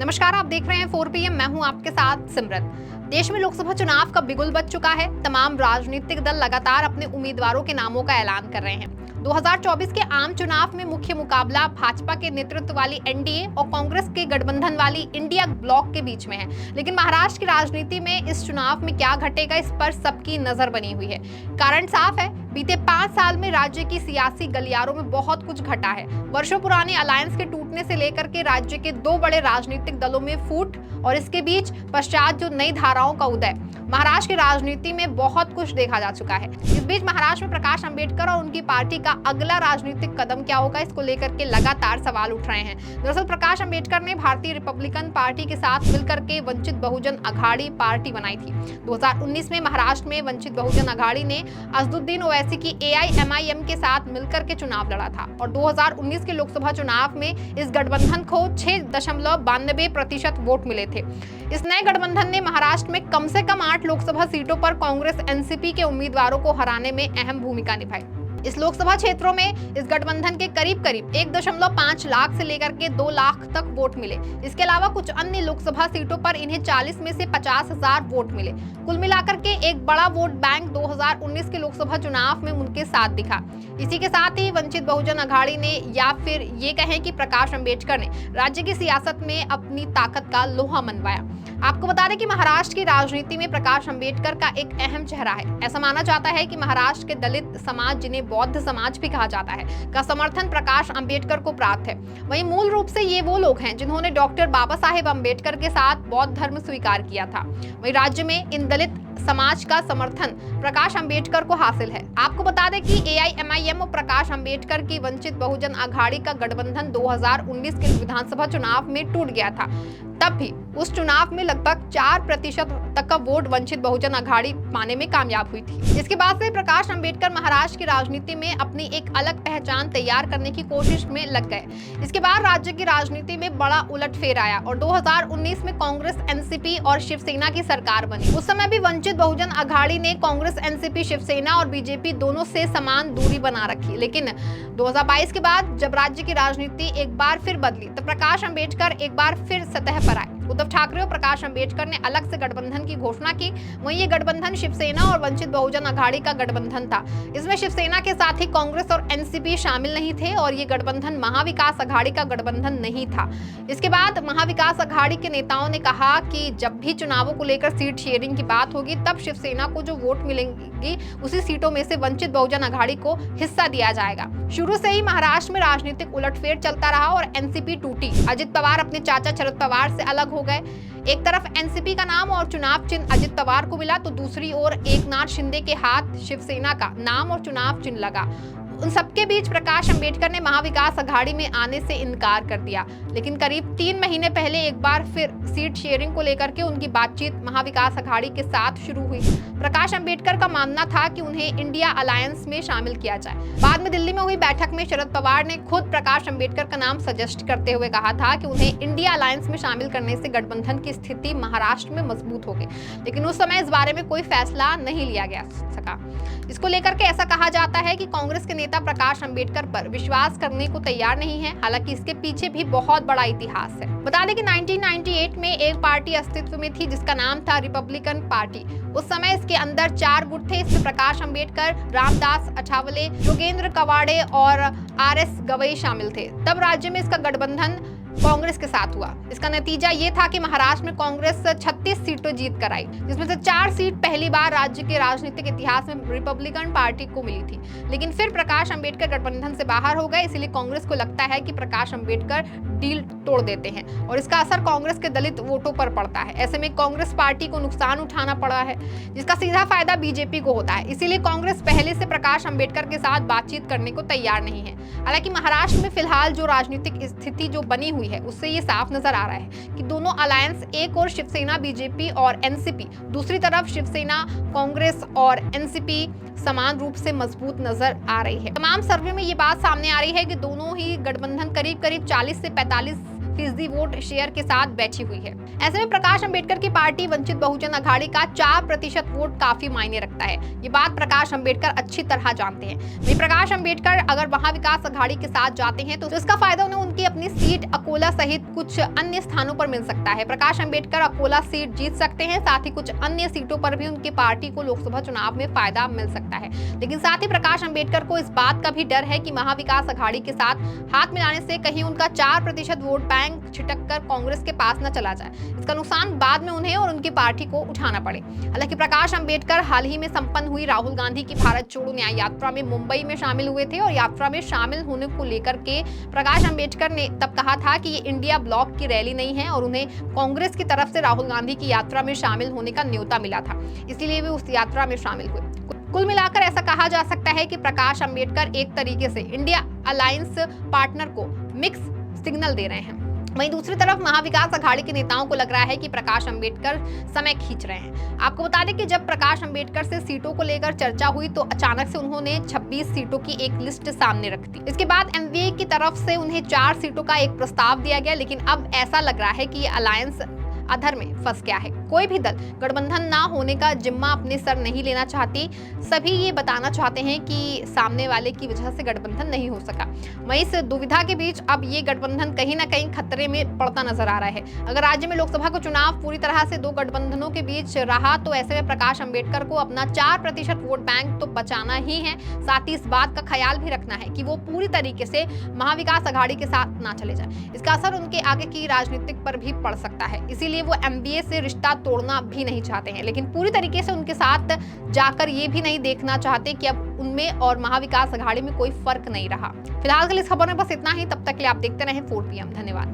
नमस्कार, आप देख रहे हैं 4 PM। मैं हूं आपके साथ सिमरत। देश में लोकसभा चुनाव का बिगुल बज चुका है। तमाम राजनीतिक दल लगातार अपने उम्मीदवारों के नामों का ऐलान कर रहे हैं। 2024 के आम चुनाव में मुख्य मुकाबला भाजपा के नेतृत्व वाली एनडीए और कांग्रेस के गठबंधन वाली इंडिया ब्लॉक के बीच में है। लेकिन महाराष्ट्र की राजनीति में इस चुनाव में क्या घटेगा, इस पर सबकी नजर बनी हुई है। कारण साफ है, बीते 5 साल में राज्य की सियासी गलियारों में बहुत कुछ घटा है। वर्षों पुराने अलायंस के टूटने से लेकर के राज्य के 2 बड़े राजनीतिक दलों में फूट और इसके बीच पश्चात जो नई धाराओं का उदय, महाराष्ट्र की राजनीति में बहुत कुछ देखा जा चुका है। इस बीच महाराष्ट्र में प्रकाश अंबेडकर और उनकी पार्टी का अगला राजनीतिक कदम क्या होगा, इसको लेकर के लगातार सवाल उठ रहे हैं। दरअसल प्रकाश अंबेडकर ने भारतीय रिपब्लिकन पार्टी के साथ मिलकर के वंचित बहुजन अघाड़ी पार्टी बनाई थी। 2019 में महाराष्ट्र में वंचित बहुजन अघाड़ी ने असदुद्दीन ओवैसी की AIMIM के साथ मिलकर के चुनाव लड़ा था और 2019 के लोकसभा चुनाव में इस गठबंधन को 6.92% वोट मिले थे। इस नए गठबंधन ने महाराष्ट्र में कम से कम 8 लोकसभा सीटों पर कांग्रेस NCP के उम्मीदवारों को हराने में अहम भूमिका निभाई। इस लोकसभा क्षेत्रों में इस गठबंधन के करीब 1.5 लाख से लेकर के 2 लाख तक वोट मिले। इसके अलावा कुछ अन्य लोकसभा सीटों पर इन्हें 40 में से 50,000 वोट मिले। कुल मिलाकर के एक बड़ा वोट बैंक 2019 के लोकसभा चुनाव में उनके साथ दिखा। इसी के साथ ही वंचित बहुजन अघाड़ी ने, या फिर ये कहें कि प्रकाश अंबेडकर ने, राज्य की सियासत में अपनी ताकत का लोहा मनवाया। आपको बता दें कि महाराष्ट्र की राजनीति में प्रकाश अंबेडकर का एक अहम चेहरा है। ऐसा माना जाता है कि महाराष्ट्र के दलित समाज, जिन्हें बौद्ध समाज भी कहा जाता है, का समर्थन प्रकाश अंबेडकर को प्राप्त है। वहीं मूल रूप से ये वो लोग हैं जिन्होंने डॉक्टर बाबा साहेब अंबेडकर के साथ बौद्ध धर्म स्वीकार किया था। वहीं राज्य में इन दलित समाज का समर्थन प्रकाश अंबेडकर को हासिल है। आपको बता दें कि AIMIM और प्रकाश अंबेडकर की वंचित बहुजन अघाड़ी का गठबंधन 2019 के विधानसभा चुनाव में टूट गया था। तब भी उस चुनाव में लगभग 4% तक का वोट वंचित बहुजन अघाड़ी पाने में कामयाब हुई थी। इसके बाद से प्रकाश अंबेडकर महाराष्ट्र की राजनीति में अपनी एक अलग पहचान तैयार करने की कोशिश में लग गए। इसके बाद राज्य की राजनीति में बड़ा उलटफेर आया और 2019 में कांग्रेस NCP और शिवसेना की सरकार बनी। उस समय भी वंचित बहुजन अघाड़ी ने कांग्रेस NCP, शिवसेना और बीजेपी दोनों से समान दूरी बना रखी। लेकिन 2022 के बाद जब राज्य की राजनीति एक बार फिर बदली, तो प्रकाश अंबेडकर एक बार फिर सतह पर आए। उद्धव ठाकरे और प्रकाश अंबेडकर ने अलग से गठबंधन की घोषणा की। वहीं ये गठबंधन शिवसेना और वंचित बहुजन अघाड़ी का गठबंधन था। इसमें शिवसेना के साथ ही कांग्रेस और NCP शामिल नहीं थे और ये गठबंधन महाविकास अघाड़ी का गठबंधन नहीं था। इसके बाद महाविकास अघाड़ी के नेताओं ने कहा कि जब भी चुनावों को लेकर सीट शेयरिंग की बात होगी, तब शिवसेना को जो वोट मिलेंगी उसी सीटों में से वंचित बहुजन अघाड़ी को हिस्सा दिया जाएगा। शुरू से ही महाराष्ट्र में राजनीतिक उलटफेर चलता रहा और NCP टूटी। अजित पवार अपने चाचा शरद पवार से अलग हो गए। एक तरफ NCP का नाम और चुनाव चिन्ह अजित पवार को मिला, तो दूसरी ओर एकनाथ शिंदे के हाथ शिवसेना का नाम और चुनाव चिन्ह लगा। उन सबके बीच प्रकाश अंबेडकर ने महाविकास अघाड़ी में आने से इनकार कर दिया। लेकिन करीब 3 महीने पहले एक बार फिर सीट शेयरिंग को लेकर के उनकी बातचीत महाविकास अघाड़ी के साथ शुरू हुई। प्रकाश अंबेडकर का मानना था कि उन्हें इंडिया अलायंस में शामिल किया जाए। बाद में दिल्ली में हुई बैठक में शरद पवार ने खुद प्रकाश अंबेडकर का नाम सजेस्ट करते हुए कहा था कि उन्हें इंडिया अलायंस में शामिल करने से गठबंधन की स्थिति महाराष्ट्र में मजबूत होगी। लेकिन उस समय इस बारे में कोई फैसला नहीं लिया गया सका। इसको लेकर के ऐसा कहा जाता है कि कांग्रेस के नेता प्रकाश अंबेडकर पर विश्वास करने को तैयार नहीं है। हालांकि इसके पीछे भी बहुत बड़ा इतिहास है। बता दें कि 1998 में एक पार्टी अस्तित्व में थी जिसका नाम था रिपब्लिकन पार्टी। उस समय इसके अंदर 4 गुट थे। इसमें प्रकाश अंबेडकर, रामदास अठावले, योगेंद्र कवाड़े और RS गवई शामिल थे। तब राज्य में इसका गठबंधन कांग्रेस के साथ हुआ। इसका नतीजा ये था कि महाराष्ट्र में कांग्रेस 36 सीटें जीत कर आई, जिसमें से 4 सीट पहली बार राज्य के राजनीतिक इतिहास में रिपब्लिकन पार्टी को मिली थी। लेकिन फिर प्रकाश अंबेडकर गठबंधन से बाहर हो गए। इसलिए कांग्रेस को लगता है कि प्रकाश अंबेडकर डील तोड़ देते हैं और इसका असर कांग्रेस के दलित वोटों पर पड़ता है। ऐसे में कांग्रेस पार्टी को नुकसान उठाना पड़ा है, जिसका सीधा फायदा बीजेपी को होता है। इसीलिए कांग्रेस पहले से प्रकाश अंबेडकर के साथ बातचीत करने को तैयार नहीं है। हालांकि महाराष्ट्र में फिलहाल जो राजनीतिक स्थिति जो बनी हुई है, उससे ये साफ नजर आ रहा है कि दोनों अलायंस, एक और शिवसेना बीजेपी और NCP, दूसरी तरफ शिवसेना कांग्रेस और NCP समान रूप से मजबूत नजर आ रही है। तमाम सर्वे में ये बात सामने आ रही है कि दोनों ही गठबंधन करीब 40 से 45 फीसदी वोट शेयर के साथ बैठी हुई है। ऐसे में प्रकाश अंबेडकर की पार्टी वंचित बहुजन अघाड़ी का 4% वोट काफी मायने रखता है। ये बात प्रकाश अंबेडकर अच्छी तरह जानते हैं। वही प्रकाश अंबेडकर अगर महाविकास अघाड़ी के साथ जाते हैं तो इसका फायदा उन्हें उनकी अपनी सीट अकोला सहित कुछ अन्य स्थानों पर मिल सकता है। प्रकाश अंबेडकर अकोला सीट जीत सकते हैं, साथ ही कुछ अन्य सीटों पर भी उनकी पार्टी को लोकसभा चुनाव में फायदा मिल सकता है। लेकिन साथ ही प्रकाश अंबेडकर को इस बात का भी डर है कि महाविकास अघाड़ी के साथ हाथ मिलाने से कहीं उनका 4% वोट बैंक छिटक कर कांग्रेस के पास न चला जाए। इसका नुकसान बाद में उन्हें और उनकी पार्टी को उठाना पड़े। हालांकि प्रकाश अंबेडकर हाल ही में संपन्न हुई राहुल गांधी की भारत छोड़ो न्याय यात्रा में मुंबई में शामिल हुए थे और यात्रा में शामिल होने को लेकर के प्रकाश अंबेडकर ने तब कहा था कि ये इंडिया ब्लॉक की रैली नहीं है और उन्हें कांग्रेस की तरफ से राहुल गांधी की यात्रा में शामिल होने का न्योता मिला था, इसलिए वे उस यात्रा में शामिल हुए। कुल मिलाकर ऐसा कहा जा सकता है कि प्रकाश अंबेडकर एक तरीके से इंडिया अलायंस पार्टनर को मिक्स सिग्नल दे रहे हैं। वहीं दूसरी तरफ महाविकास अघाड़ी के नेताओं को लग रहा है कि प्रकाश अंबेडकर समय खींच रहे हैं। आपको बता दें कि जब प्रकाश अंबेडकर से सीटों को लेकर चर्चा हुई तो अचानक से उन्होंने 26 सीटों की एक लिस्ट सामने रख दी। इसके बाद एमवीए की तरफ से उन्हें 4 सीटों का एक प्रस्ताव दिया गया, लेकिन अब ऐसा लग रहा है कि ये अलायंस अधर में फंस गया है। कोई भी दल गठबंधन ना होने का जिम्मा अपने सर नहीं लेना चाहती। सभी ये बताना चाहते हैं कि सामने वाले की वजह से गठबंधन नहीं हो सका। वहीं इस दुविधा के बीच अब ये गठबंधन कहीं ना कहीं खतरे में पड़ता नजर आ रहा है। अगर राज्य में लोकसभा का चुनाव पूरी तरह से 2 गठबंधनों के बीच रहा तो ऐसे में प्रकाश अंबेडकर को अपना 4% वोट बैंक तो बचाना ही है, साथ ही इस बात का ख्याल भी रखना है कि वो पूरी तरीके से महाविकास अघाड़ी के साथ ना चले जाए। इसका असर उनके आगे की राजनीतिक पर भी पड़ सकता है, इसीलिए वो एमबीए से रिश्ता तोड़ना भी नहीं चाहते हैं, लेकिन पूरी तरीके से उनके साथ जाकर ये भी नहीं देखना चाहते कि अब उनमें और महाविकास अघाड़ी में कोई फर्क नहीं रहा। फिलहाल के लिए इस खबर में बस इतना ही। तब तक के लिए आप देखते रहें 4PM। धन्यवाद।